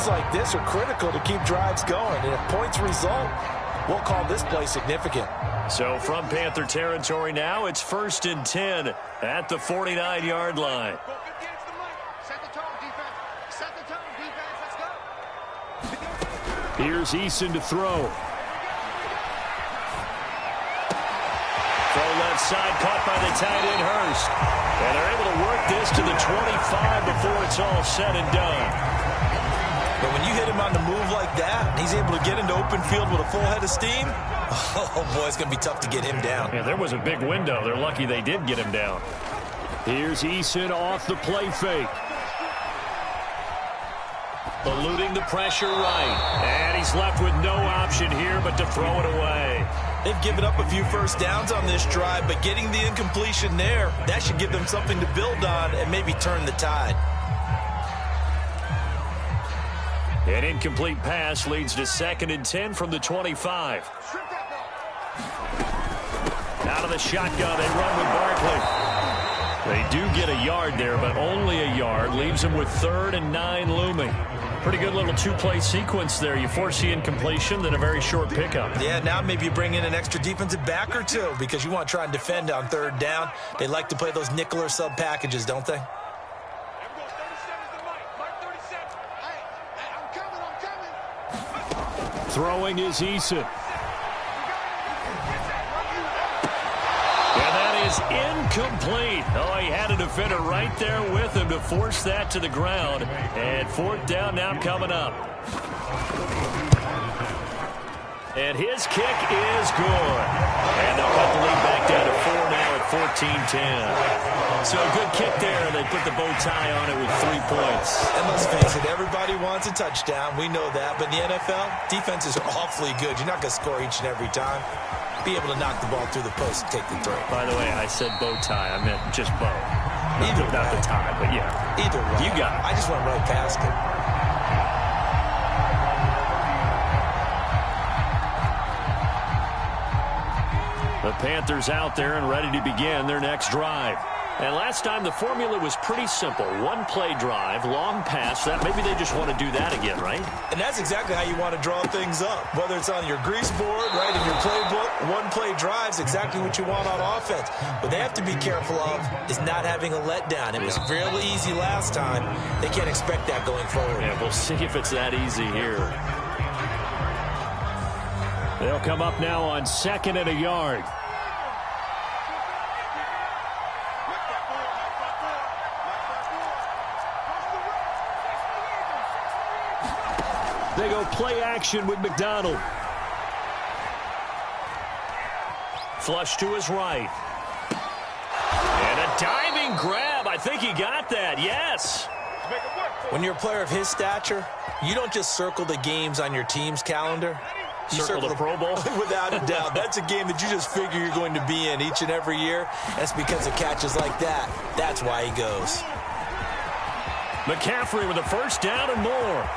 Plays like this are critical to keep drives going. And if points result, we'll call this play significant. So from Panther territory now, it's 1st and 10 at the 49-yard line. Here's Eason to throw. Throw left side, caught by the tight end Hurst. And they're able to work this to the 25 before it's all said and done. But when you hit him on the move like that, and he's able to get into open field with a full head of steam, oh boy, it's going to be tough to get him down. Yeah, there was a big window. They're lucky they did get him down. Here's Eason off the play fake. Eluding the pressure right. And he's left with no option here but to throw it away. They've given up a few first downs on this drive, but getting the incompletion there, that should give them something to build on and maybe turn the tide. An incomplete pass leads to 2nd and 10 from the 25. Out of the shotgun, they run with Barkley. They do get a yard there, but only a yard. Leaves them with 3rd and 9 looming. Pretty good little two-play sequence there. You force the incompletion, then a very short pickup. Yeah, now maybe you bring in an extra defensive back or two because you want to try and defend on 3rd down. They like to play those nickel or sub packages, don't they? Throwing is Eason. And that is incomplete. Oh, he had a defender right there with him to force that to the ground. And 4th down now coming up. And his kick is good. And they'll cut the lead back down to 4 now at 14-10. So a good kick there. They put the bow tie on it with 3 points. And let's face it, everybody wants a touchdown. We know that. But in the NFL, defenses are awfully good. You're not going to score each and every time. Be able to knock the ball through the post and take the throw. By the way, I said bow tie. I meant just bow. Either not way. the tie, but yeah. Either way. You got it. I just went right past it. The Panthers out there and ready to begin their next drive. And last time the formula was pretty simple. 1-play drive, long pass. That maybe they just want to do that again, right? And that's exactly how you want to draw things up. Whether it's on your grease board, right, in your playbook, 1-play drive's exactly what you want on offense. What they have to be careful of is not having a letdown. It was fairly easy last time. They can't expect that going forward. Yeah, we'll see if it's that easy here. They'll come up now on 2nd and a yard. They go play action with McDonald. Flush to his right. And a diving grab. I think he got that. Yes. When you're a player of his stature, you don't just circle the games on your team's calendar. You circle the Pro Bowl? Without a doubt. That's a game that you just figure you're going to be in each and every year. That's because of catches like that. That's why he goes. McCaffrey with a 1st down and more.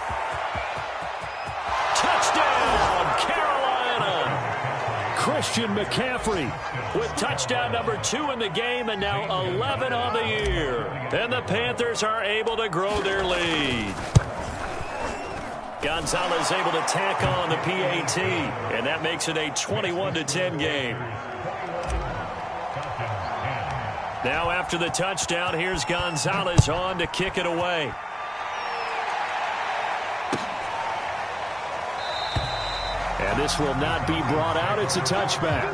Touchdown, Carolina! Christian McCaffrey with touchdown number 2 in the game and now 11 on the year. And the Panthers are able to grow their lead. Gonzalez able to tack on the PAT, and that makes it a 21-10 game. Now after the touchdown, here's Gonzalez on to kick it away. And this will not be brought out. It's a touchback.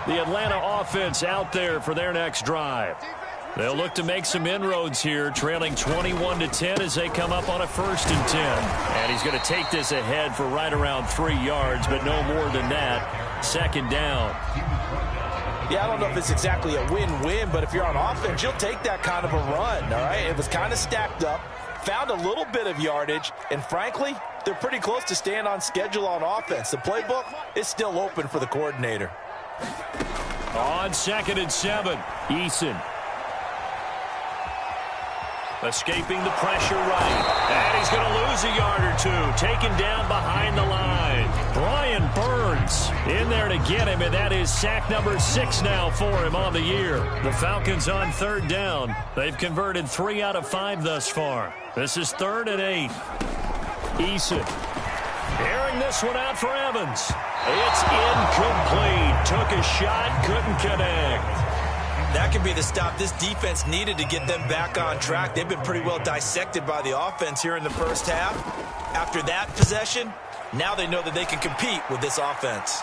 The Atlanta offense out there for their next drive. They'll look to make some inroads here, trailing 21-10 as they come up on a 1st and 10. And he's going to take this ahead for right around 3 yards, but no more than that. 2nd down. Yeah, I don't know if it's exactly a win-win, but if you're on offense, you'll take that kind of a run, all right? It was kind of stacked up, found a little bit of yardage, and frankly, they're pretty close to staying on schedule on offense. The playbook is still open for the coordinator. On 2nd and 7, Eason. Escaping the pressure right. And he's going to lose a yard or two. Taken down behind the line. Bryant Brian Burns in there to get him, and that is sack number 6 now for him on the year. The Falcons on 3rd down. They've converted 3 out of 5 thus far. This is 3rd and 8. Eason airing this one out for Evans. It's incomplete. Took a shot, couldn't connect. That could be the stop this defense needed to get them back on track. They've been pretty well dissected by the offense here in the first half. After that possession, now they know that they can compete with this offense.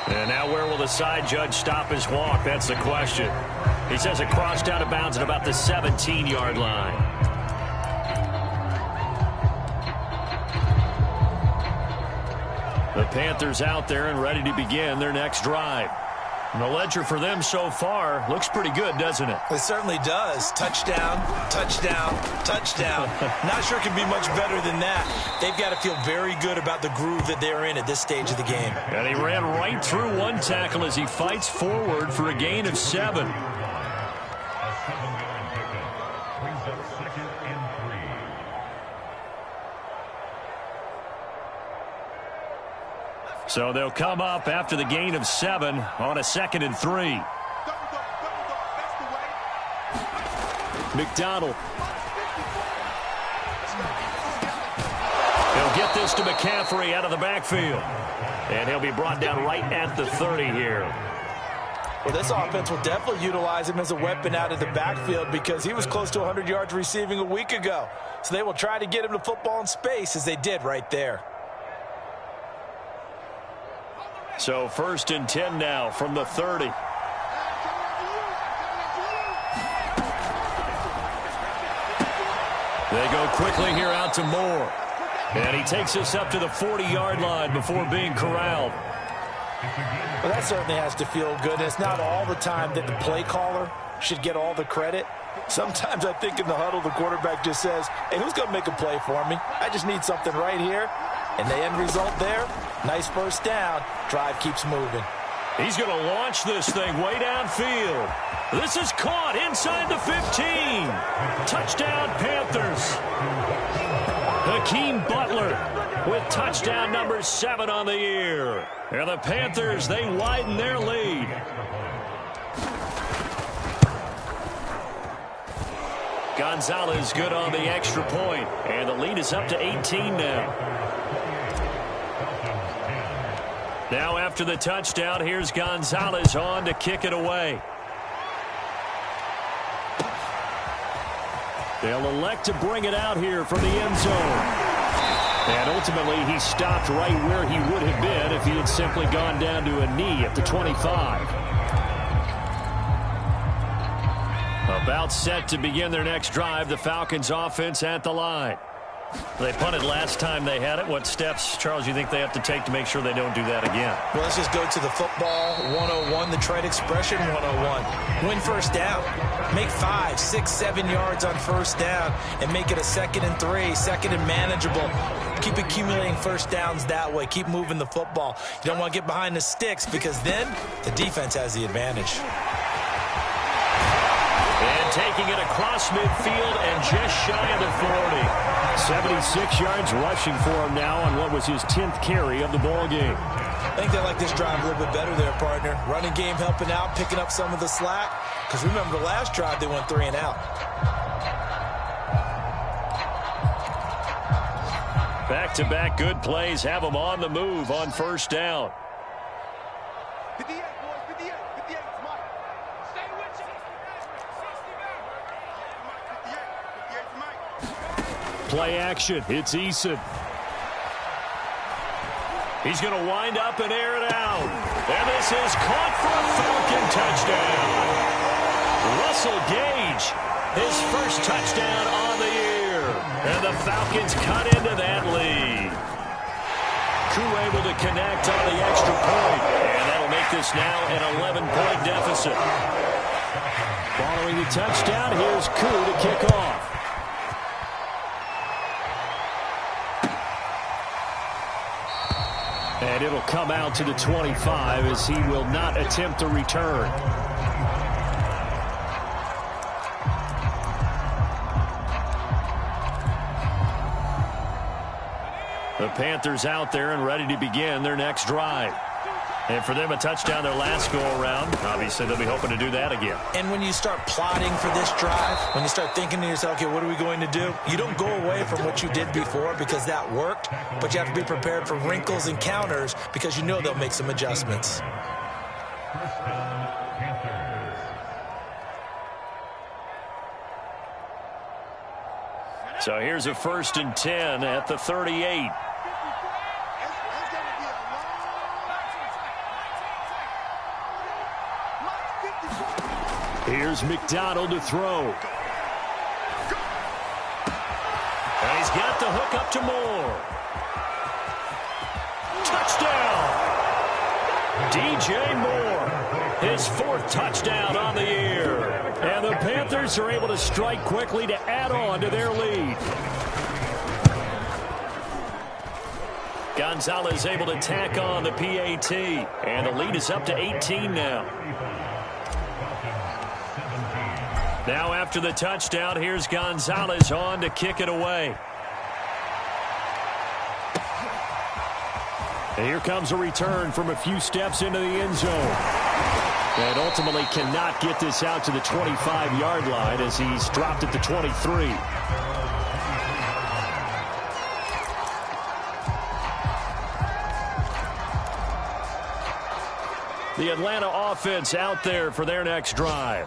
And now where will the side judge stop his walk? That's the question. He says it crossed out of bounds at about the 17-yard line. The Panthers out there and ready to begin their next drive. And the ledger for them so far looks pretty good, doesn't it? It certainly does. Touchdown, touchdown, touchdown. Not sure it can be much better than that. They've got to feel very good about the groove that they're in at this stage of the game. And he ran right through one tackle as he fights forward for a gain of 7. So they'll come up after the gain of 7 on a 2nd and 3. McDonald. He'll get this to McCaffrey out of the backfield. And he'll be brought down right at the 30 here. Well, this offense will definitely utilize him as a weapon out of the backfield because he was close to 100 yards receiving a week ago. So they will try to get him to football in space as they did right there. So 1st and 10 now from the 30. They go quickly here out to Moore. And he takes us up to the 40-yard line before being corralled. Well, that certainly has to feel good. It's not all the time that the play caller should get all the credit. Sometimes I think in the huddle, the quarterback just says, hey, who's going to make a play for me? I just need something right here. And the end result there, nice first down. Drive keeps moving. He's going to launch this thing way downfield. This is caught inside the 15. Touchdown, Panthers. Hakeem Butler with touchdown number 7 on the year. And the Panthers, they widen their lead. Gonzalez good on the extra point. And the lead is up to 18 now. Now after the touchdown, here's Gonzalez on to kick it away. They'll elect to bring it out here from the end zone. And ultimately, he stopped right where he would have been if he had simply gone down to a knee at the 25. About set to begin their next drive, the Falcons offense at the line. They punted last time they had it. What steps, Charles, you think they have to take to make sure they don't do that again? Well, let's just go to the football 101, the trade expression 101. Win first down. Make 5, 6, 7 yards on first down and make it a 2nd and 3, 2nd and manageable. Keep accumulating first downs that way. Keep moving the football. You don't want to get behind the sticks because then the defense has the advantage. And taking it across midfield and just shy of the 40. 76 yards rushing for him now on what was his 10th carry of the ball game. I think they like this drive a little bit better there, partner. Running game helping out, picking up some of the slack. Because remember, the last drive they went 3 and out. Back-to-back good plays have them on the move on first down. 58, boys, 58, 58, Mike. Stay with you. 58, Mike. Play action. It's Eason. He's going to wind up and air it out. And this is caught for a Falcon touchdown. Russell Gage, his first touchdown on the year. And the Falcons cut into that lead. Koo able to connect on the extra point. And that'll make this now an 11-point deficit. Following the touchdown, here's Koo to kick off. And it'll come out to the 25 as he will not attempt a return. The Panthers out there and ready to begin their next drive. And for them, a touchdown their last go-around. Obviously, they'll be hoping to do that again. And when you start plotting for this drive, when you start thinking to yourself, okay, what are we going to do? You don't go away from what you did before because that worked, but you have to be prepared for wrinkles and counters because you know they'll make some adjustments. So here's a 1st and 10 at the 38. Here's McDonald to throw. And he's got the hook up to Moore. Touchdown! DJ Moore, his 4th touchdown on the year. And the Panthers are able to strike quickly to add on to their lead. Gonzalez able to tack on the PAT. And the lead is up to 18 now. Now after the touchdown, here's Gonzalez on to kick it away. And here comes a return from a few steps into the end zone. And ultimately cannot get this out to the 25-yard line as he's dropped at the 23. The Atlanta offense out there for their next drive.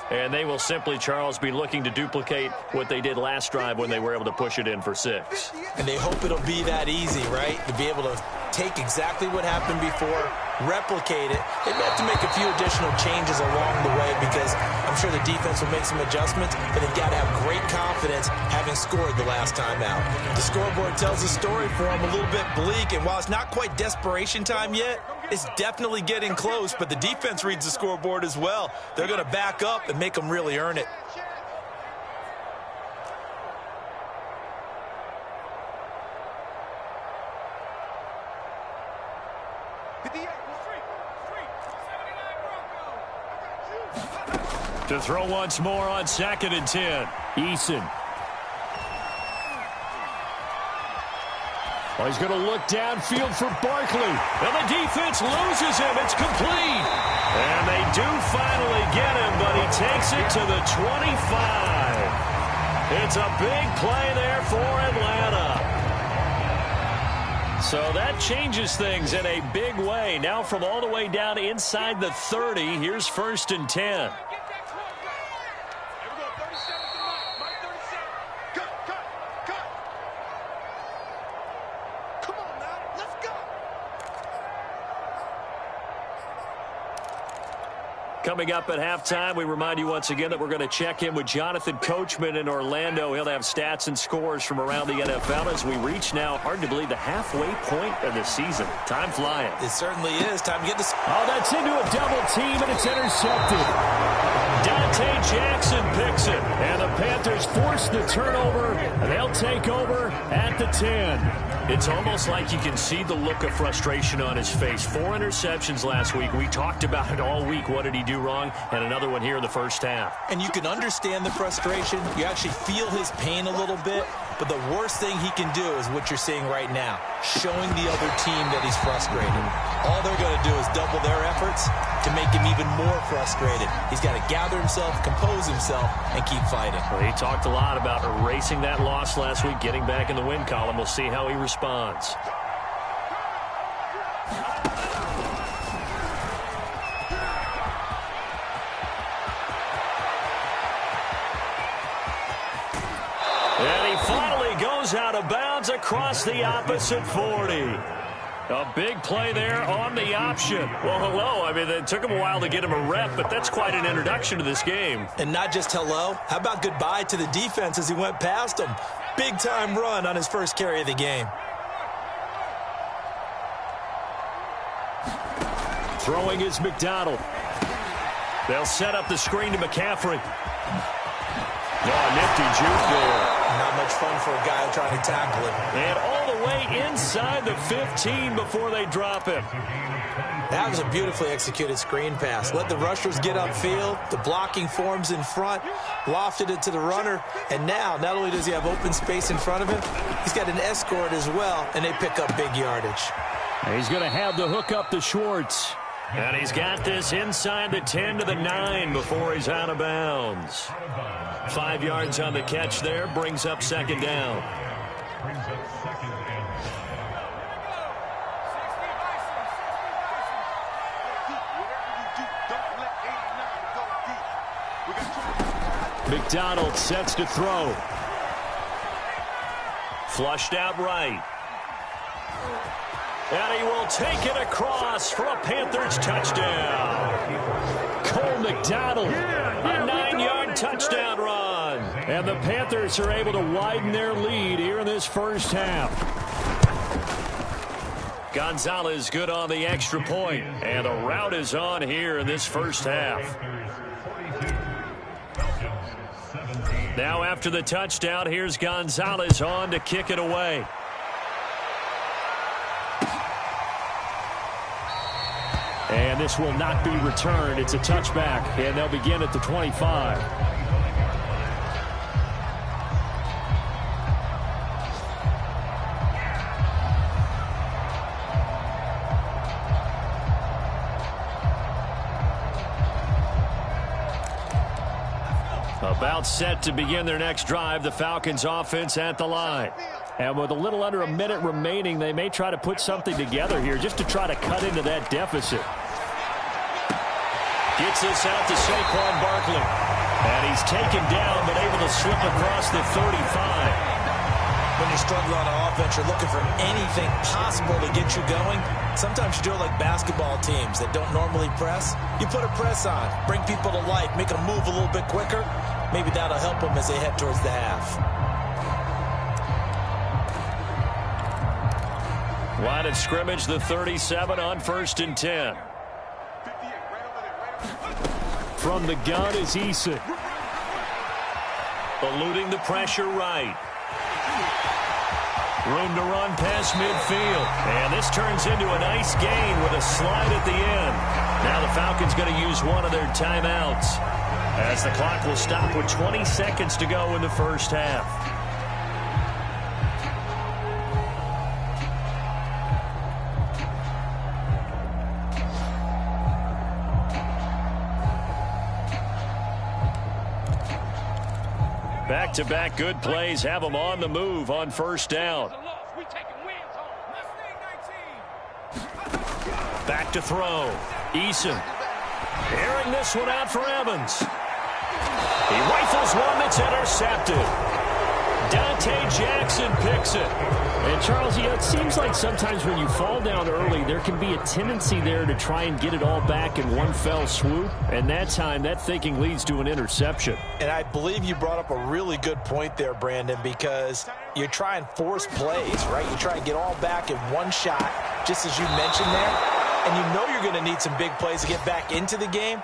And they will simply, Charles, be looking to duplicate what they did last drive when they were able to push it in for 6. And they hope it'll be that easy, right? To be able to take exactly what happened before, replicate it. They may have to make a few additional changes along the way because I'm sure the defense will make some adjustments, but they've got to have great confidence having scored the last time out. The scoreboard tells a story for them a little bit bleak, and while it's not quite desperation time yet, it's definitely getting close, but the defense reads the scoreboard as well. They're going to back up and make them really earn it. To throw once more on 2nd and 10. Eason. Well, he's going to look downfield for Barkley. And the defense loses him. It's complete. And they do finally get him, but he takes it to the 25. It's a big play there for Atlanta. So that changes things in a big way. Now from all the way down inside the 30, here's 1st and 10. Coming up at halftime, we remind you once again that we're going to check in with Jonathan Coachman in Orlando. He'll have stats and scores from around the NFL as we reach now, hard to believe, the halfway point of the season. Time flying. It certainly is. Time to get this. Oh, that's into a double team, and it's intercepted. Dante Jackson picks it, and the Panthers force the turnover, and they'll take over at the 10. It's almost like you can see the look of frustration on his face. 4 interceptions last week. We talked about it all week. What did he do wrong? And another one here in the first half. And you can understand the frustration. You actually feel his pain a little bit. But the worst thing he can do is what you're seeing right now, showing the other team that he's frustrated. All they're going to do is double their efforts to make him even more frustrated. He's got to gather himself, compose himself, and keep fighting. Well, he talked a lot about erasing that loss last week, getting back in the win column. We'll see how he responds. And he finally goes out of bounds across the opposite 40. A big play there on the option. Well, hello. I mean, it took him a while to get him a rep, but that's quite an introduction to this game. And not just hello. How about goodbye to the defense as he went past him? Big-time run on his first carry of the game. Throwing is McDonald. They'll set up the screen to McCaffrey. Oh, nifty juke there. Not much fun for a guy trying to tackle him. And all the way inside the 15 before they drop him. That was a beautifully executed screen pass. Let the rushers get upfield, the blocking forms in front, lofted it to the runner, and now not only does he have open space in front of him, he's got an escort as well, and they pick up big yardage. He's going to have the hook up to Schwartz. And he's got this inside the 10 to the 9 before he's out of bounds. 5 yards on the catch there, brings up second down. McDonald sets to throw. Flushed out right. And he will take it across for a Panthers touchdown. Cole McDonald, a 9-yard touchdown run. And the Panthers are able to widen their lead here in this first half. Gonzalez good on the extra point. And the route is on here in this first half. Now after the touchdown, here's Gonzalez on to kick it away. And this will not be returned. It's a touchback, and they'll begin at the 25. About set to begin their next drive, the Falcons offense at the line. And with a little under a minute remaining, they may try to put something together here just to try to cut into that deficit. Gets this out to Saquon Barkley. And he's taken down, but able to slip across the 35. When you're struggling on offense, you're looking for anything possible to get you going. Sometimes you do it like basketball teams that don't normally press. You put a press on, bring people to life, make them move a little bit quicker. Maybe that'll help them as they head towards the half. Line of scrimmage, the 37 on 1st and 10. From the gun is Eason. Eluding the pressure right. Room to run past midfield. And this turns into a nice gain with a slide at the end. Now the Falcons going to use one of their timeouts, as the clock will stop with 20 seconds to go in the first half. Back-to-back good plays have them on the move on first down. Back to throw. Eason airing this one out for Evans. He rifles one that's intercepted. Dante Jackson picks it. And Charles, it seems like sometimes when you fall down early, there can be a tendency there to try and get it all back in one fell swoop. And that time, that thinking leads to an interception. And I believe you brought up a really good point there, Brandon, because you try and force plays, right? You try and get all back in one shot, just as you mentioned there. And you know you're going to need some big plays to get back into the game.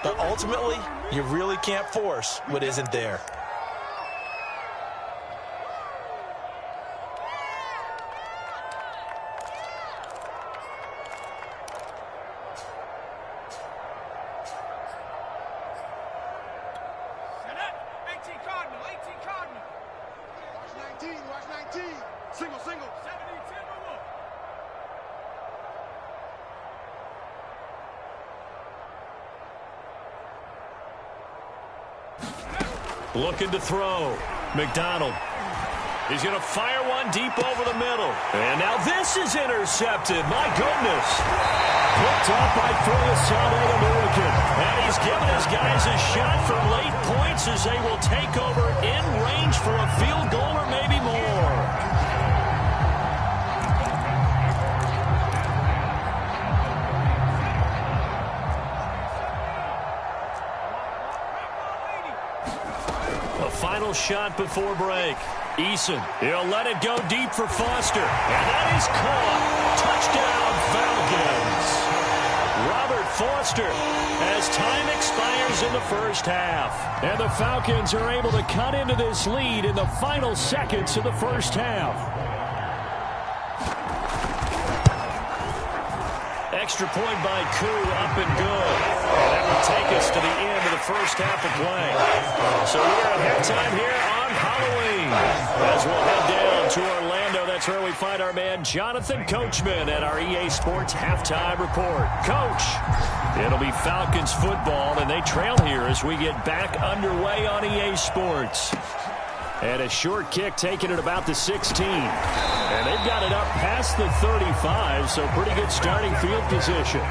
But ultimately, you really can't force what isn't there. Looking to throw. McDonald. He's going to fire one deep over the middle. And now this is intercepted. My goodness. Picked up by Ferguson All-American. And he's given his guys a shot for late points as they will take over in range for a field goal or maybe more. Final shot before break. Eason, he'll let it go deep for Foster. And that is caught. Touchdown, Falcons. Robert Foster as time expires in the first half. And the Falcons are able to cut into this lead in the final seconds of the first half. extra point by Koo, up and good. And that will take us to the end of the first half of play. So we are at halftime here on Halloween. As we'll head down to Orlando, that's where we find our man Jonathan Coachman at our EA Sports Halftime Report. Coach, it'll be Falcons football, and they trail here as we get back underway on EA Sports. And a short kick taken at about the 16. And they've got it up past the 35, so pretty good starting field position.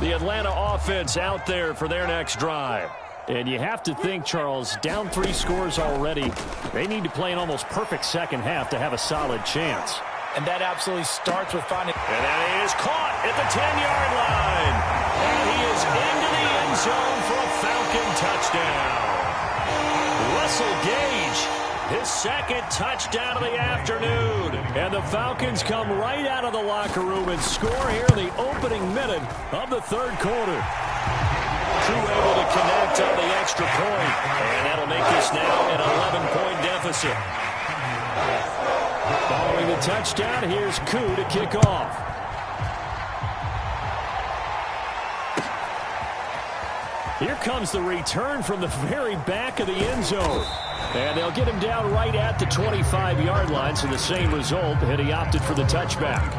The Atlanta offense out there for their next drive. And you have to think, Charles, down 3 scores already. They need to play an almost perfect second half to have a solid chance. And that absolutely starts with finding... And that is caught at the 10-yard line. And he is into the end zone for a Falcon touchdown. Russell Gage, his second touchdown of the afternoon. And the Falcons come right out of the locker room and score here in the opening minute of the third quarter. Koo able to connect on the extra point. And that'll make this now an 11-point deficit. Following the touchdown, here's Koo to kick off. Here comes the return from the very back of the end zone. And they'll get him down right at the 25-yard line, so the same result, and he opted for the touchback.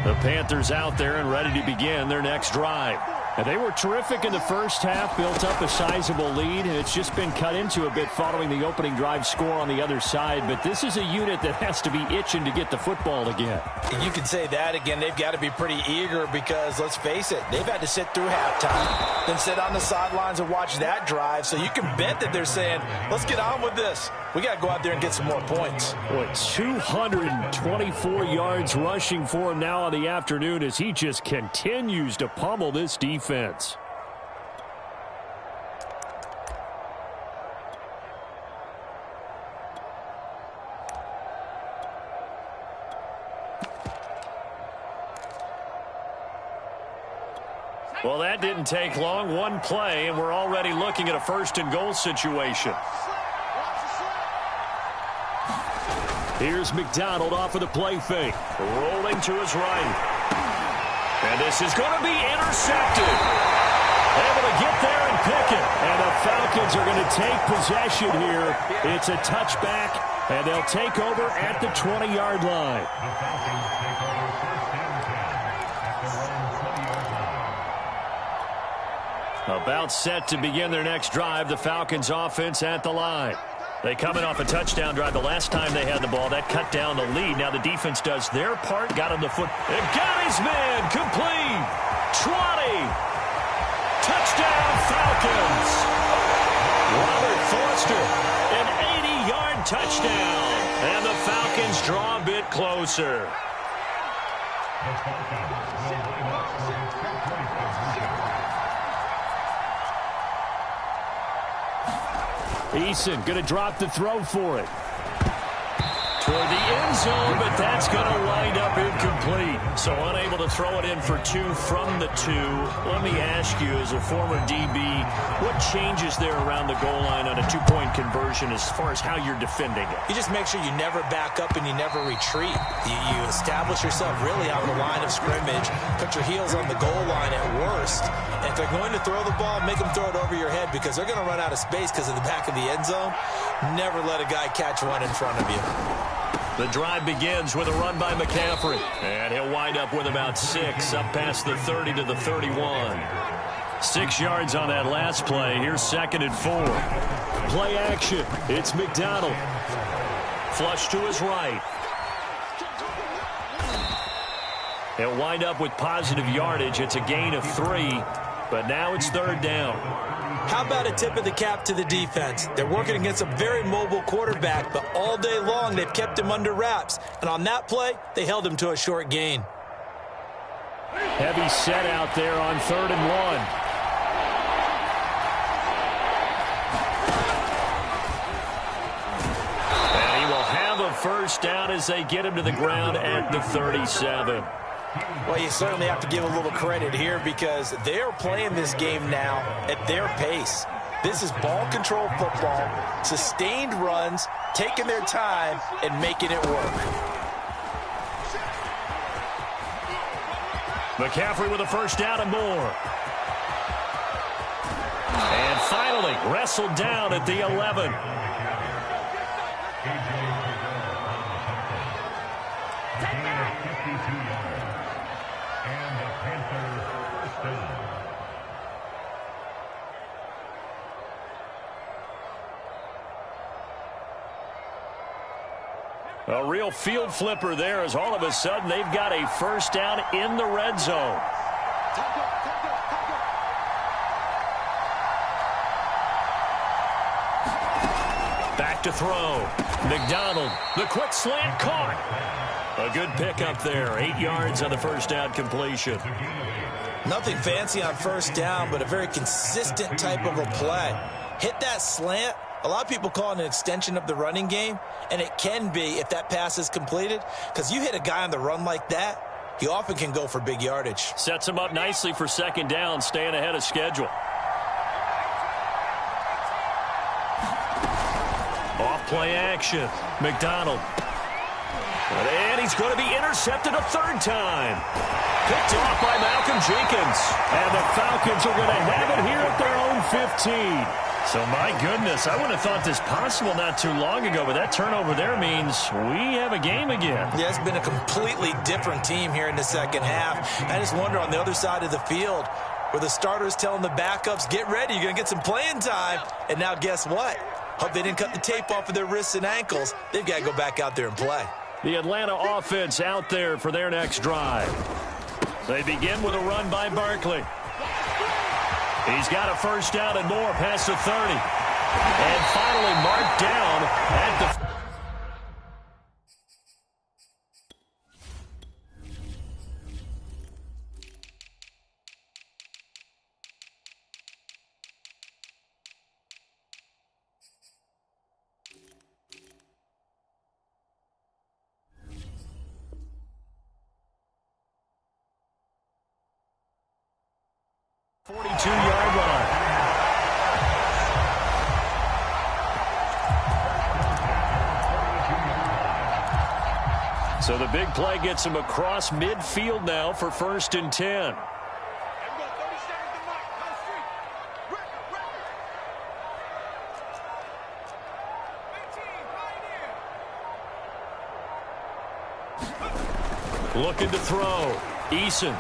The Panthers out there and ready to begin their next drive. And they were terrific in the first half, built up a sizable lead, and it's just been cut into a bit following the opening drive score on the other side. But this is a unit that has to be itching to get the football again. You can say that again. They've got to be pretty eager because, let's face it, they've had to sit through halftime, then sit on the sidelines and watch that drive. So you can bet that they're saying, let's get on with this. We got to go out there and get some more points. Boy, 224 yards rushing for him now on the afternoon as he just continues to pummel this defense. Well, that didn't take long. One play, and we're already looking at a first-and-goal situation. Here's McDonald off of the play fake. Rolling to his right. And this is going to be intercepted. Able to get there and pick it. And the Falcons are going to take possession here. It's a touchback, and they'll take over at the 20-yard line. About set to begin their next drive, the Falcons offense at the line. They coming off a touchdown drive. The last time they had the ball, that cut down the lead. Now the defense does their part, got him the foot. And got his man, complete. 20. Touchdown Falcons. Robert Foster, an 80-yard touchdown. And the Falcons draw a bit closer. Eason going to drop the throw for it. Toward the end zone, but that's going to wind up incomplete. So unable to throw it in for 2 from the 2. Let me ask you, as a former DB, what changes there around the goal line on a 2-point conversion as far as how you're defending it? You just make sure you never back up and you never retreat. You establish yourself really on the line of scrimmage, put your heels on the goal line at worst. And if they're going to throw the ball, make them throw it over your head because they're going to run out of space because of the back of the end zone. Never let a guy catch one in front of you. The drive begins with a run by McCaffrey. And he'll wind up with about 6, up past the 30 to the 31. 6 yards on that last play. Here's 2nd and 4. Play action. It's McDonald. Flush to his right. He'll wind up with positive yardage. It's a gain of 3, but now it's 3rd down. How about a tip of the cap to the defense? They're working against a very mobile quarterback, but all day long they've kept him under wraps. And on that play, they held him to a short gain. Heavy set out there on 3rd and 1. And he will have a first down as they get him to the ground at the 37. Well, you certainly have to give a little credit here because they're playing this game now at their pace. This is ball control football, sustained runs, taking their time, and making it work. McCaffrey with a first down and more. And finally, wrestled down at the 11. A real field flipper there as all of a sudden they've got a first down in the red zone. Back to throw. McDonald, the quick slant caught. A good pickup there. 8 yards on the first down completion. Nothing fancy on first down, but a very consistent type of a play. Hit that slant. A lot of people call it an extension of the running game, and it can be if that pass is completed, because you hit a guy on the run like that, he often can go for big yardage. Sets him up nicely for second down, staying ahead of schedule. Off play action. McDonald. And he's going to be intercepted a third time. Picked off by Malcolm Jenkins. And the Falcons are going to have it here at their own 15. So, my goodness, I wouldn't have thought this possible not too long ago, but that turnover there means we have a game again. Yeah, it's been a completely different team here in the second half. I just wonder on the other side of the field where the starters telling the backups, get ready, you're going to get some playing time. And now guess what? Hope they didn't cut the tape off of their wrists and ankles. They've got to go back out there and play. The Atlanta offense out there for their next drive. They begin with a run by Barkley. He's got a first down and more past the 30. And finally marked down at the... .42-yard line. So the big play gets him across midfield now for 1st and 10. Looking to throw. Eason.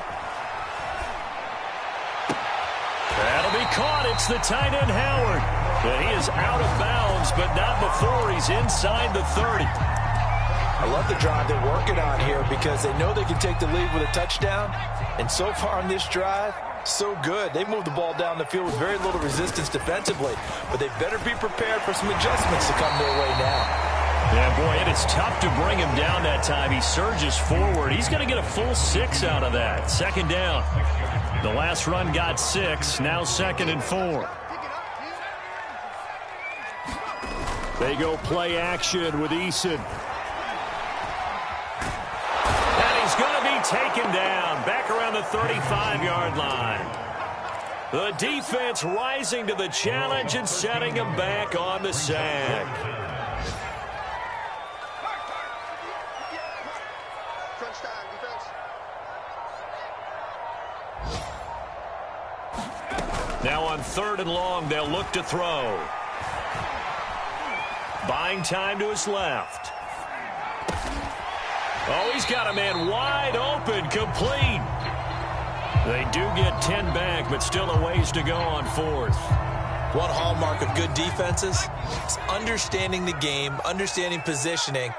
That'll be caught. It's the tight end, Howard. But he is out of bounds, but not before he's inside the 30. I love the drive they're working on here because they know they can take the lead with a touchdown. And so far on this drive, so good. They moved the ball down the field with very little resistance defensively. But they better be prepared for some adjustments to come their way now. Yeah, boy, it is tough to bring him down that time. He surges forward. He's going to get a full 6 out of that. Second down. The last run got 6. Now 2nd and 4. They go play action with Eason. And he's going to be taken down back around the 35-yard line. The defense rising to the challenge and setting him back on the sack. Now on 3rd and long, they'll look to throw. Buying time to his left. Oh, he's got a man wide open, complete. They do get 10 back, but still a ways to go on 4th. One hallmark of good defenses is understanding the game, understanding positioning,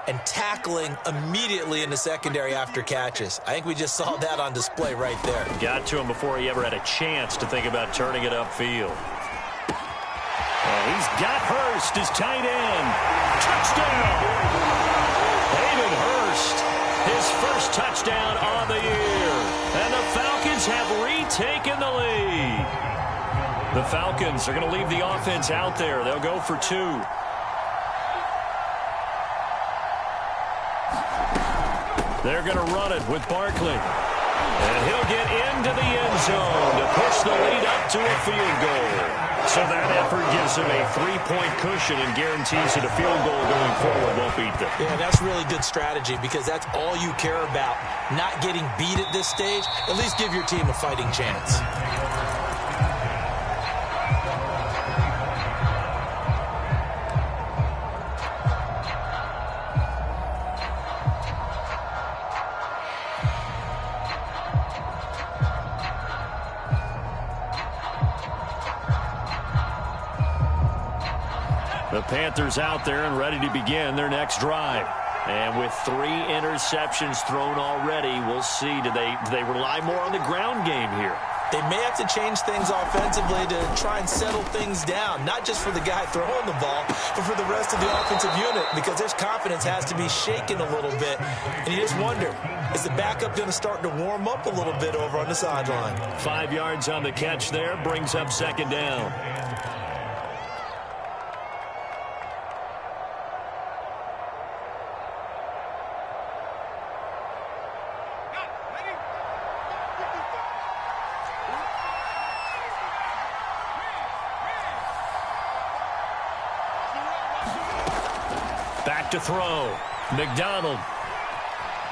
and tackling immediately in the secondary after catches. I think we just saw that on display right there. Got to him before he ever had a chance to think about turning it upfield. And he's got Hurst, his tight end. Touchdown! Hayden Hurst, his first touchdown on the year. And the Falcons have retaken the lead. The Falcons are going to leave the offense out there. They'll go for 2. They're going to run it with Barkley. And he'll get into the end zone to push the lead up to a field goal. So that effort gives him a 3-point cushion and guarantees that a field goal going forward won't beat them. Yeah, that's really good strategy because that's all you care about. Not getting beat at this stage. At least give your team a fighting chance. The Panthers out there and ready to begin their next drive. And with 3 interceptions thrown already, we'll see. Do they rely more on the ground game here? They may have to change things offensively to try and settle things down, not just for the guy throwing the ball, but for the rest of the offensive unit, because their confidence has to be shaken a little bit. And you just wonder, is the backup going to start to warm up a little bit over on the sideline? 5 yards on the catch there, brings up second down. Back to throw. McDonald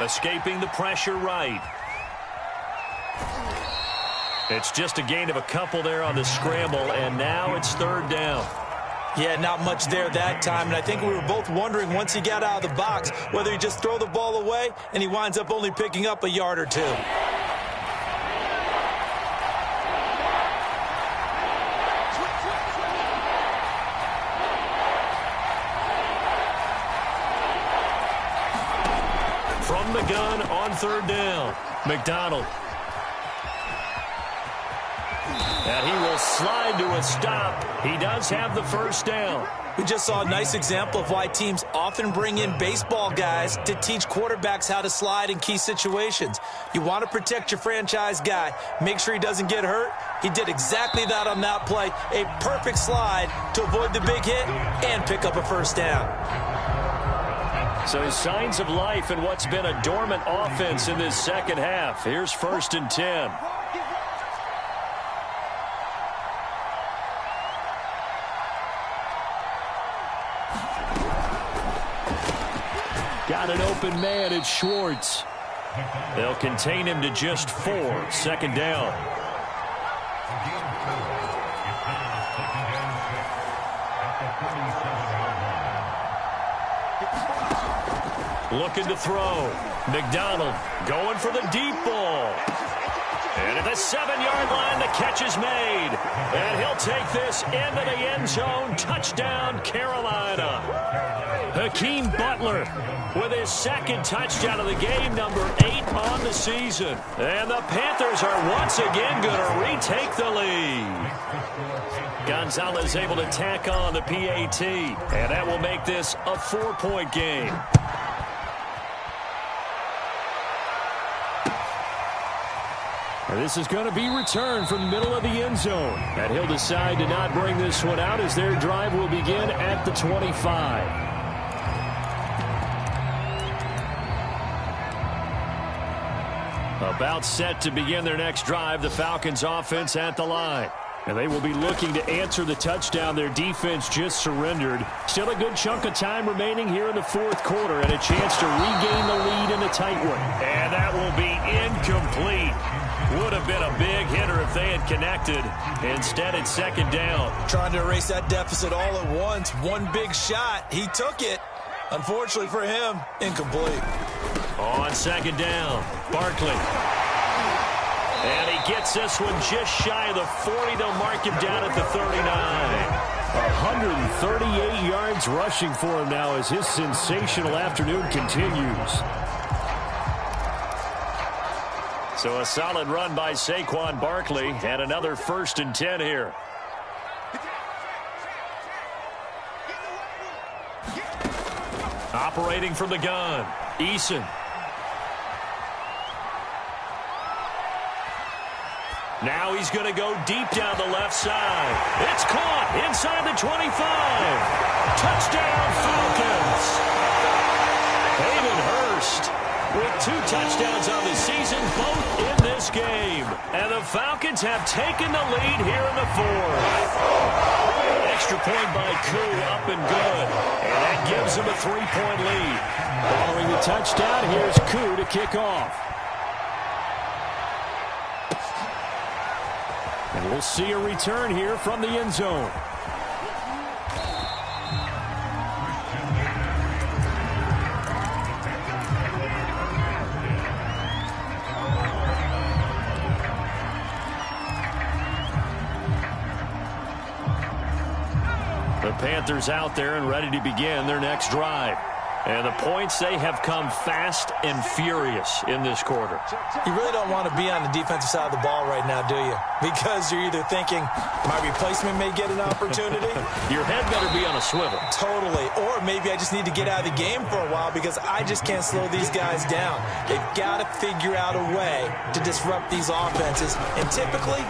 escaping the pressure right. It's just a gain of a couple there on the scramble, and now it's third down. Yeah, not much there that time, and I think we were both wondering once he got out of the box whether he just throw the ball away and he winds up only picking up a yard or 2. From the gun on third down, McDonald. And he will slide to a stop. He does have the first down. We just saw a nice example of why teams often bring in baseball guys to teach quarterbacks how to slide in key situations. You want to protect your franchise guy. Make sure he doesn't get hurt. He did exactly that on that play. A perfect slide to avoid the big hit and pick up a first down. So signs of life in what's been a dormant offense in this second half. Here's 1st and 10. Got an open man, it's Schwartz. They'll contain him to just 4. Second down. Looking to throw. McDonald going for the deep ball. And at the 7-yard line, the catch is made. And he'll take this into the end zone. Touchdown, Carolina. Hakeem Butler with his 2nd touchdown of the game, number 8 on the season. And the Panthers are once again going to retake the lead. Gonzalez able to tack on the PAT. And that will make this a 4-point game. And this is going to be returned from the middle of the end zone. And he'll decide to not bring this one out as their drive will begin at the 25. About set to begin their next drive, the Falcons offense at the line. And they will be looking to answer the touchdown their defense just surrendered. Still a good chunk of time remaining here in the 4th quarter and a chance to regain the lead in a tight one. And that will be incomplete. Would have been a big hitter if they had connected. Instead, it's second down. Trying to erase that deficit all at once. One big shot. He took it. Unfortunately for him, incomplete. On second down, Barkley. And he gets this one just shy of the 40. They'll mark him down at the 39. 138 yards rushing for him now as his sensational afternoon continues. So a solid run by Saquon Barkley and another 1st and 10 here. Operating from the gun, Eason. Now he's going to go deep down the left side. It's caught inside the 25. Touchdown, Falcons. Hayden Hurst with 2 touchdowns on the season, both in this game. And the Falcons have taken the lead here in the 4th. Extra point by Koo, up and good. And that gives them a 3-point lead. Following the touchdown, here's Koo to kick off. And we'll see a return here from the end zone. The Panthers out there and ready to begin their next drive. And the points, they have come fast and furious in this quarter. You really don't want to be on the defensive side of the ball right now, do you? Because you're either thinking, my replacement may get an opportunity. Your head better be on a swivel. Totally. Or maybe I just need to get out of the game for a while because I just can't slow these guys down. They've got to figure out a way to disrupt these offenses. And typically,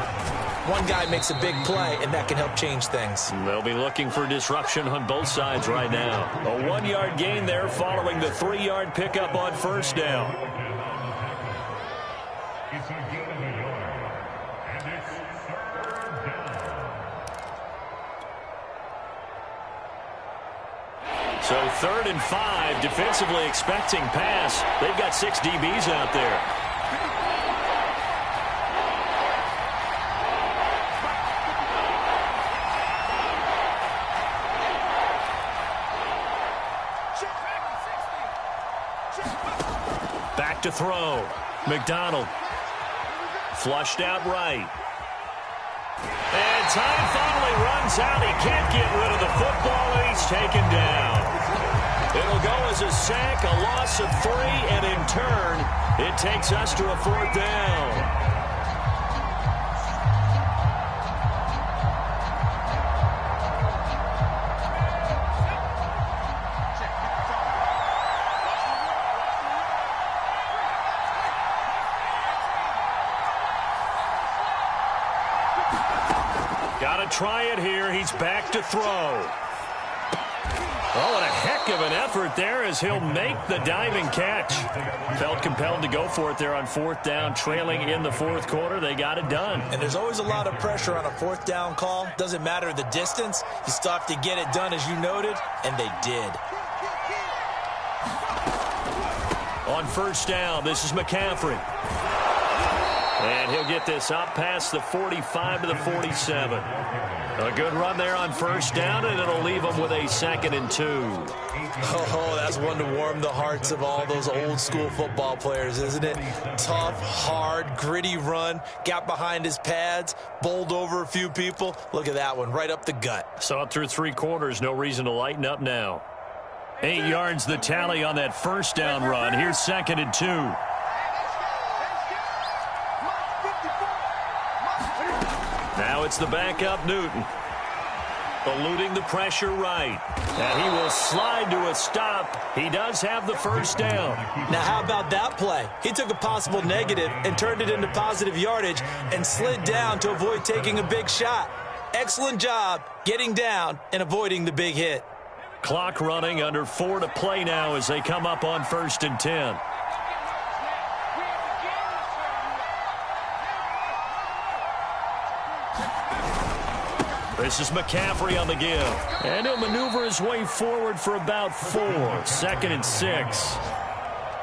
one guy makes a big play, and that can help change things. They'll be looking for disruption on both sides right now. A 1-yard gain there following the 3-yard pickup on first down. It's a gain of a yard, and it's 3rd down. So 3rd and 5, defensively expecting pass. They've got 6 DBs out there. Back to throw. McDonald. Flushed out right. And time finally runs out. He can't get rid of the football, and he's taken down. It'll go as a sack, a loss of 3, and in turn, it takes us to a 4th down. Try it here. He's back to throw. Oh, and a heck of an effort there as he'll make the diving catch. Felt compelled to go for it there on 4th down, trailing in the 4th quarter. They got it done. And there's always a lot of pressure on a 4th down call. Doesn't matter the distance. You still have to get it done, as you noted, and they did. On first down, this is McCaffrey. And he'll get this up past the 45 to the 47. A good run there on first down, and it'll leave them with a 2nd and 2. Oh, that's one to warm the hearts of all those old school football players, isn't it? Tough, hard, gritty run, got behind his pads, bowled over a few people. Look at that one, right up the gut. Saw it through 3 quarters, no reason to lighten up now. 8 yards the tally on that first down run. Here's 2nd and 2. Now it's the backup Newton. Eluding the pressure right. And he will slide to a stop. He does have the first down. Now how about that play? He took a possible negative and turned it into positive yardage and slid down to avoid taking a big shot. Excellent job getting down and avoiding the big hit. Clock running, under 4 to play now as they come up on 1st and 10. This is McCaffrey on the give. And he'll maneuver his way forward for about 4. 2nd and 6.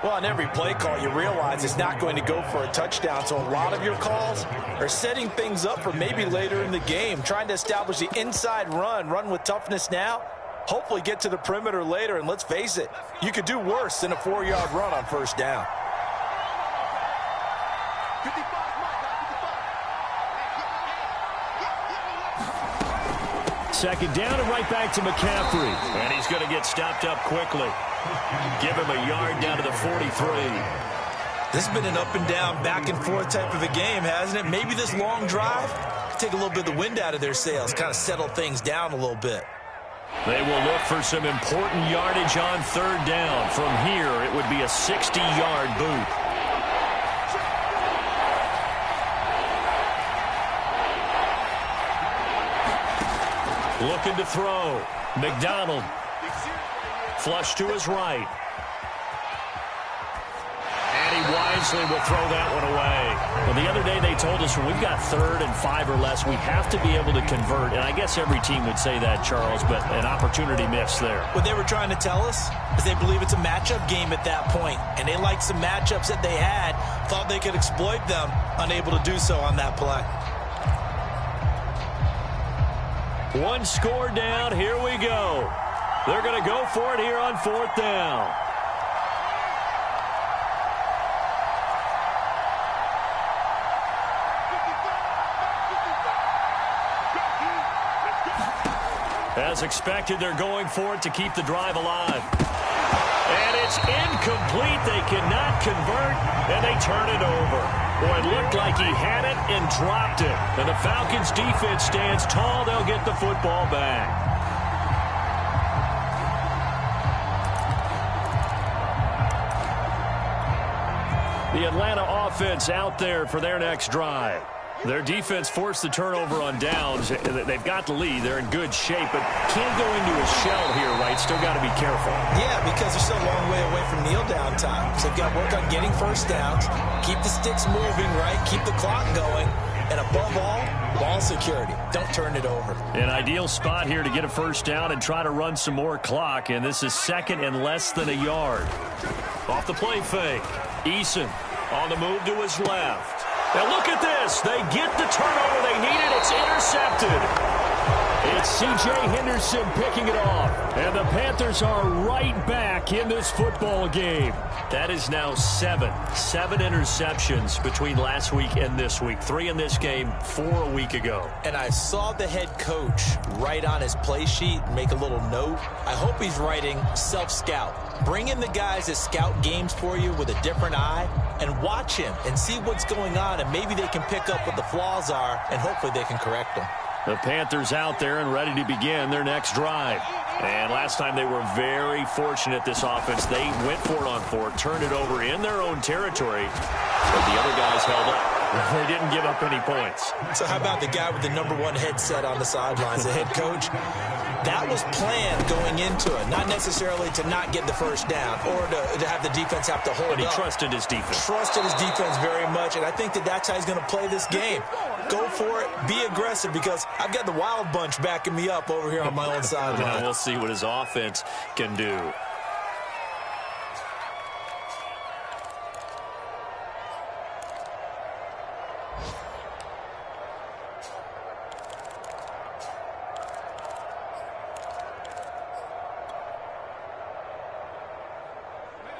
Well, on every play call, you realize it's not going to go for a touchdown. So a lot of your calls are setting things up for maybe later in the game, trying to establish the inside run with toughness now, hopefully get to the perimeter later. And let's face it, you could do worse than a 4-yard run on first down. 2nd down and right back to McCaffrey. And he's going to get stopped up quickly. Give him a yard down to the 43. This has been an up and down, back and forth type of a game, hasn't it? Maybe this long drive could take a little bit of the wind out of their sails, kind of settle things down a little bit. They will look for some important yardage on 3rd down. From here, it would be a 60-yard boot. Looking to throw. McDonald. Flush to his right. Mosley will throw that one away. Well, the other day they told us when we've got 3rd and 5 or less, we have to be able to convert. And I guess every team would say that, Charles, but an opportunity missed there. What they were trying to tell us is they believe it's a matchup game at that point, and they liked some matchups that they had, thought they could exploit them, unable to do so on that play. One score down. Here we go. They're going to go for it here on 4th down. As expected, they're going for it to keep the drive alive. And it's incomplete. They cannot convert, and they turn it over. Boy, it looked like he had it and dropped it. And the Falcons' defense stands tall. They'll get the football back. The Atlanta offense out there for their next drive. Their defense forced the turnover on downs. They've got the lead. They're in good shape, but can't go into a shell here, right? Still got to be careful. Yeah, because they're still a long way away from kneel down time. So they've got to work on getting first downs, keep the sticks moving, right? Keep the clock going. And above all, ball security. Don't turn it over. An ideal spot here to get a first down and try to run some more clock. And this is 2nd and less than a yard. Off the play fake. Eason on the move to his left. Now look at this. They get the turnover they needed. It's intercepted. It's C.J. Henderson picking it off. And the Panthers are right back in this football game. That is now 7 interceptions between last week and this week. 3 in this game, 4 a week ago. And I saw the head coach write on his play sheet, make a little note. I hope he's writing self-scout. Bring in the guys that scout games for you with a different eye and watch him and see what's going on, and maybe they can pick up what the flaws are, and hopefully they can correct them. The Panthers out there and ready to begin their next drive. And last time they were very fortunate, this offense. They went for it on 4, turned it over in their own territory, but the other guys held up. They didn't give up any points. So how about the guy with the #1 headset on the sidelines, the head coach? That was planned going into it, not necessarily to not get the first down or to have the defense have to hold up. But he trusted his defense. Trusted his defense very much, and I think that's how he's going to play this game. Go for it, be aggressive, because I've got the wild bunch backing me up over here on my own sideline. We'll see what his offense can do.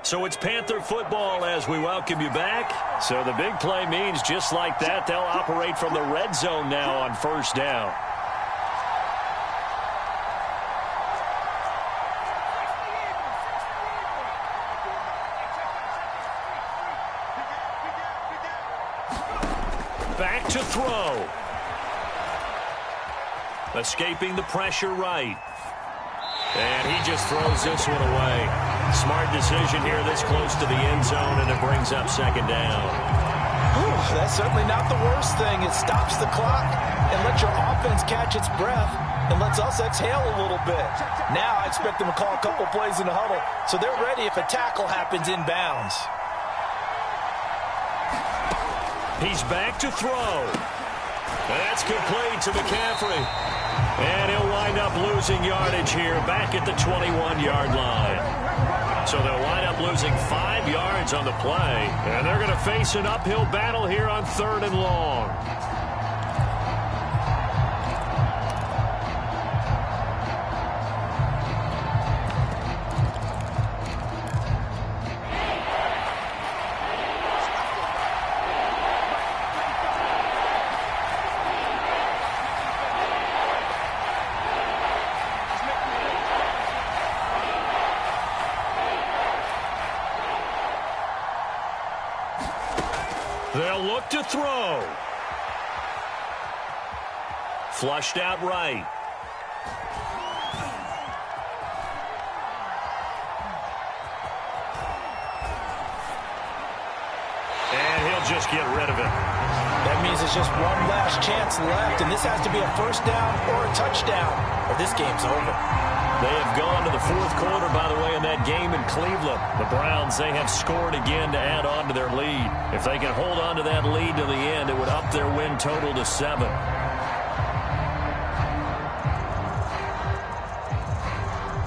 So it's Panther football as we welcome you back. So the big play means just like that, they'll operate from the red zone now on first down. Back to throw. Escaping the pressure right. And he just throws this one away. Smart decision here this close to the end zone, and it brings up second down. That's certainly not the worst thing. It stops the clock and lets your offense catch its breath and lets us exhale a little bit. Now I expect them to call a couple plays in the huddle, so they're ready if a tackle happens inbounds. He's back to throw. That's complete to McCaffrey. And he'll wind up losing yardage here back at the 21-yard line. So they'll wind up losing 5 yards on the play. And they're going to face an uphill battle here on 3rd and long. They'll look to throw. Flushed out right. And he'll just get rid of it. That means it's just one last chance left, and this has to be a first down or a touchdown, or this game's over. They have gone to the fourth quarter, by the way, in that game in Cleveland. The Browns, they have scored again to add on to their lead. If they can hold on to that lead to the end, it would up their win total to 7.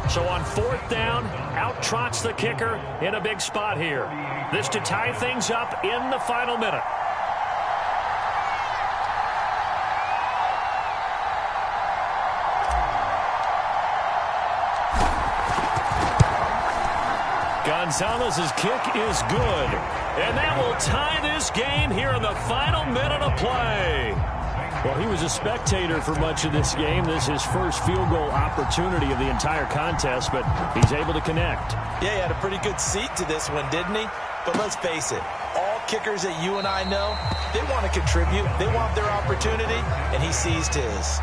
So on fourth down, out trots the kicker in a big spot here. This to tie things up in the final minute. Gonzalez's kick is good. And that will tie this game here in the final minute of play. Well, he was a spectator for much of this game. This is his first field goal opportunity of the entire contest, but he's able to connect. Yeah, he had a pretty good seat to this one, didn't he? But let's face it, all kickers that you and I know, they want to contribute. They want their opportunity, and he seized his.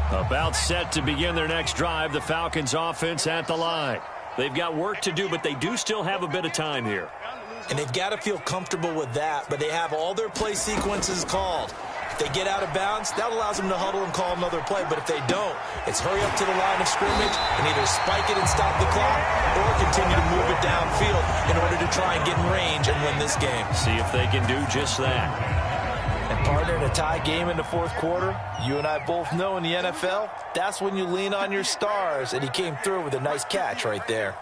About set to begin their next drive, the Falcons offense at the line. They've got work to do, but they do still have a bit of time here. And they've got to feel comfortable with that, but they have all their play sequences called. If they get out of bounds, that allows them to huddle and call another play, but if they don't, it's hurry up to the line of scrimmage and either spike it and stop the clock or continue to move it downfield in order to try and get in range and win this game. See if they can do just that. And partner, in a tie game in the fourth quarter, you and I both know in the NFL, that's when you lean on your stars, and he came through with a nice catch right there.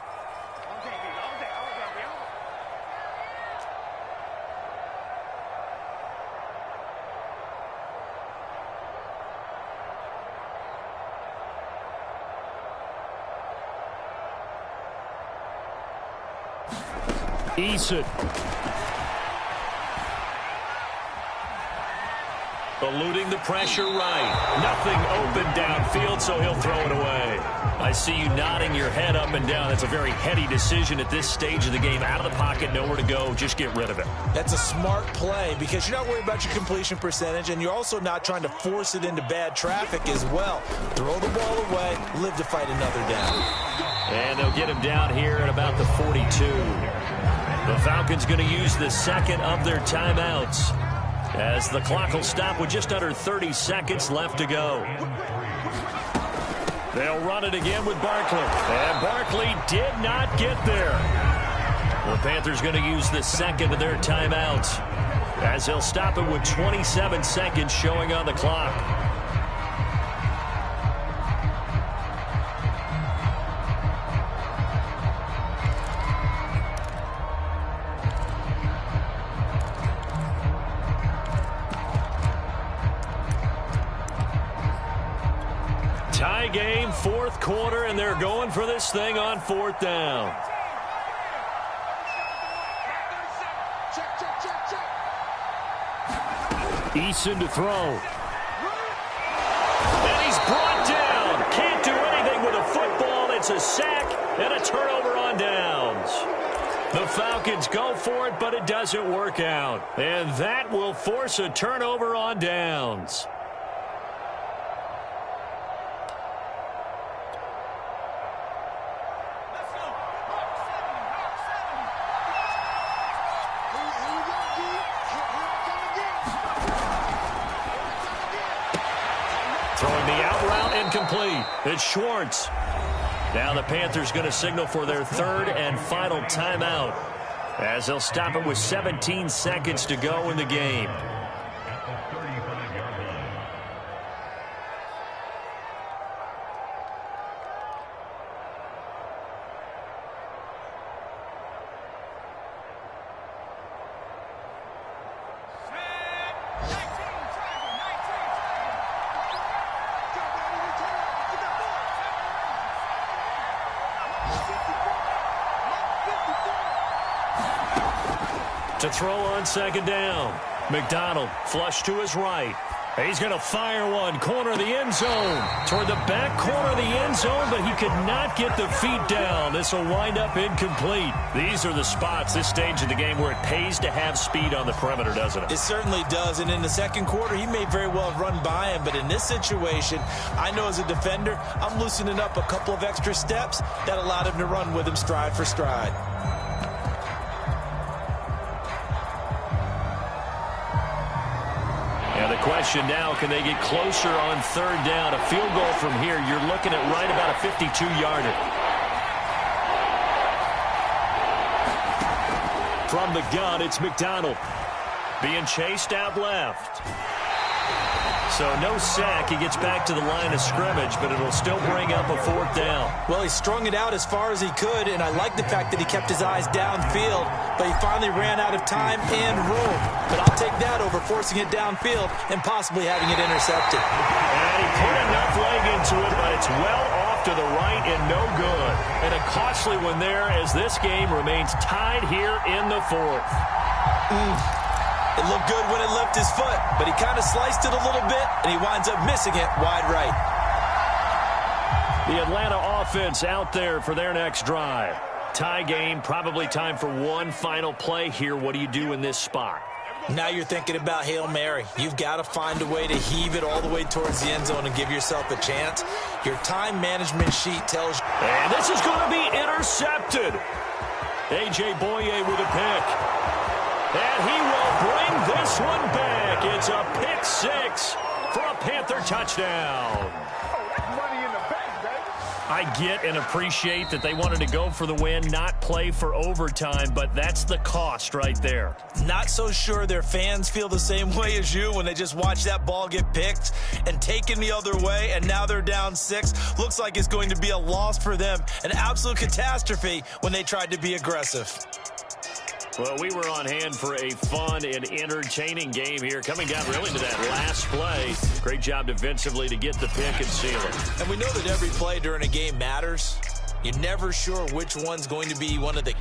Eason. Eluding the pressure right. Nothing open downfield, so he'll throw it away. I see you nodding your head up and down. That's a very heady decision at this stage of the game. Out of the pocket, nowhere to go. Just get rid of it. That's a smart play because you're not worried about your completion percentage, and you're also not trying to force it into bad traffic as well. Throw the ball away, live to fight another down. And they'll get him down here at about the 42. The Falcons going to use the second of their timeouts, as the clock will stop with just under 30 seconds left to go. They'll run it again with Barkley. And Barkley did not get there. The Panthers going to use the second of their timeouts, as they'll stop it with 27 seconds showing on the clock. Tie game, fourth quarter, and they're going for this thing on fourth down. Eason to throw. And he's brought down. Can't do anything with a football. It's a sack and a turnover on downs. The Falcons go for it, but it doesn't work out. And that will force a turnover on downs. Throwing the out route incomplete. It's Schwartz. Now the Panthers going to signal for their third and final timeout, as they'll stop it with 17 seconds to go in the game. To throw on second down. McDonald flush to his right. He's going to fire one. Corner of the end zone. Toward the back corner of the end zone, but he could not get the feet down. This will wind up incomplete. These are the spots, this stage of the game, where it pays to have speed on the perimeter, doesn't it? It certainly does, and in the second quarter, he may very well have run by him, but in this situation, I know as a defender, I'm loosening up a couple of extra steps that allowed him to run with him stride for stride. Question now, can they get closer on third down? A field goal from here, you're looking at right about a 52-yarder. From the gun, it's McDonald. Being chased out left. So no sack. He gets back to the line of scrimmage, but it'll still bring up a fourth down. Well, he strung it out as far as he could, and I like the fact that he kept his eyes downfield, but he finally ran out of time and room. But I'll take that over forcing it downfield and possibly having it intercepted. And he put enough leg into it, but it's well off to the right and no good. And a costly one there as this game remains tied here in the fourth. It looked good when it left his foot, but he kind of sliced it a little bit, and he winds up missing it wide right. The Atlanta offense out there for their next drive. Tie game, probably time for one final play here. What do you do in this spot? Now you're thinking about Hail Mary. You've got to find a way to heave it all the way towards the end zone and give yourself a chance. Your time management sheet tells you. And this is going to be intercepted. A.J. Boye with a pick. And he will bring this one back. It's a pick six for a Panther touchdown. Oh, that's money in the bank, baby. I get and appreciate that they wanted to go for the win, not play for overtime, but that's the cost right there. Not so sure their fans feel the same way as you when they just watch that ball get picked and taken the other way, and now they're down 6. Looks like it's going to be a loss for them, an absolute catastrophe when they tried to be aggressive. Well, we were on hand for a fun and entertaining game here. Coming down really to that last play. Great job defensively to get the pick and seal it. And we know that every play during a game matters. You're never sure which one's going to be one of the